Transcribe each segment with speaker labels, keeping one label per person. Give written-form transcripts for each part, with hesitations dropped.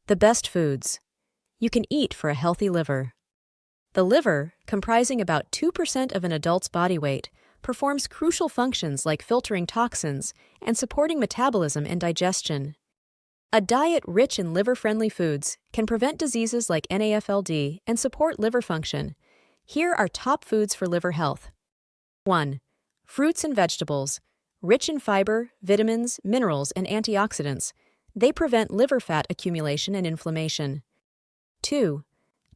Speaker 1: The best foods you can eat for a healthy liver. The liver, comprising about 2% of an adult's body weight, performs crucial functions like filtering toxins and supporting metabolism and digestion. A diet rich in liver-friendly foods can prevent diseases like NAFLD and support liver function. Here are top foods for liver health. 1. Fruits and vegetables. Rich in fiber, vitamins, minerals, and antioxidants, they prevent liver fat accumulation and inflammation. 2.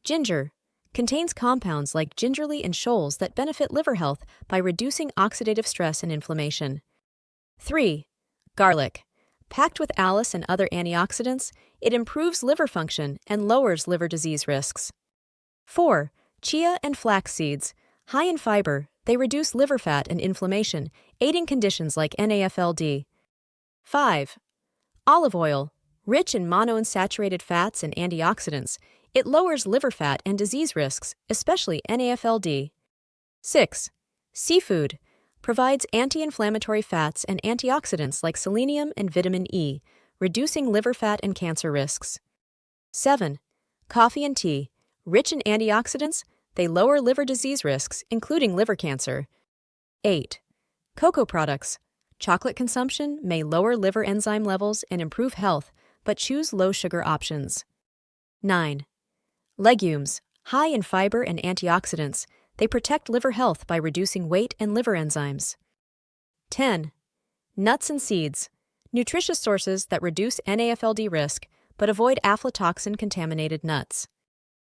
Speaker 1: Ginger. Contains compounds like gingerly and shoals that benefit liver health by reducing oxidative stress and inflammation. 3. Garlic. Packed with allicin and other antioxidants, it improves liver function and lowers liver disease risks. 4. Chia and flax seeds. High in fiber, they reduce liver fat and inflammation, aiding conditions like NAFLD. 5. Olive oil. Rich in monounsaturated fats and antioxidants, it lowers liver fat and disease risks, especially NAFLD. 6. Seafood. Provides anti-inflammatory fats and antioxidants like selenium and vitamin E, reducing liver fat and cancer risks. 7. Coffee and tea. Rich in antioxidants, they lower liver disease risks, including liver cancer. 8. Cocoa products. Chocolate consumption may lower liver enzyme levels and improve health, but choose low-sugar options. 9. Legumes. High in fiber and antioxidants, they protect liver health by reducing weight and liver enzymes. 10. Nuts and seeds. Nutritious sources that reduce NAFLD risk, but avoid aflatoxin-contaminated nuts.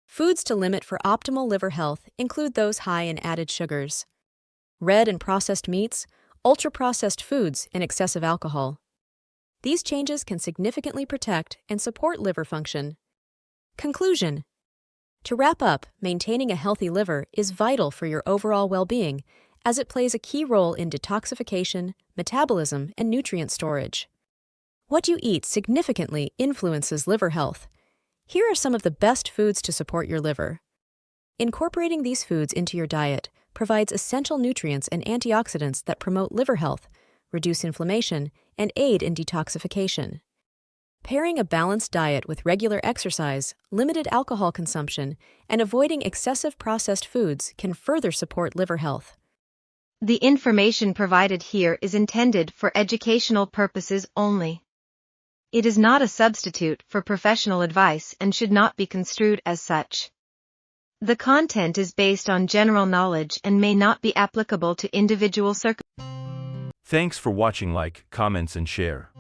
Speaker 1: Foods to limit for optimal liver health include those high in added sugars. Red and processed meats, ultra-processed foods, and excessive alcohol. These changes can significantly protect and support liver function. Conclusion. To wrap up, maintaining a healthy liver is vital for your overall well-being, as it plays a key role in detoxification, metabolism, and nutrient storage. What you eat significantly influences liver health. Here are some of the best foods to support your liver. Incorporating these foods into your diet provides essential nutrients and antioxidants that promote liver health, reduce inflammation, and aid in detoxification. Pairing a balanced diet with regular exercise, limited alcohol consumption, and avoiding excessive processed foods can further support liver health.
Speaker 2: The information provided here is intended for educational purposes only. It is not a substitute for professional advice and should not be construed as such. The content is based on general knowledge and may not be applicable to individual circumstances.
Speaker 3: Thanks for watching. Like, comments and share.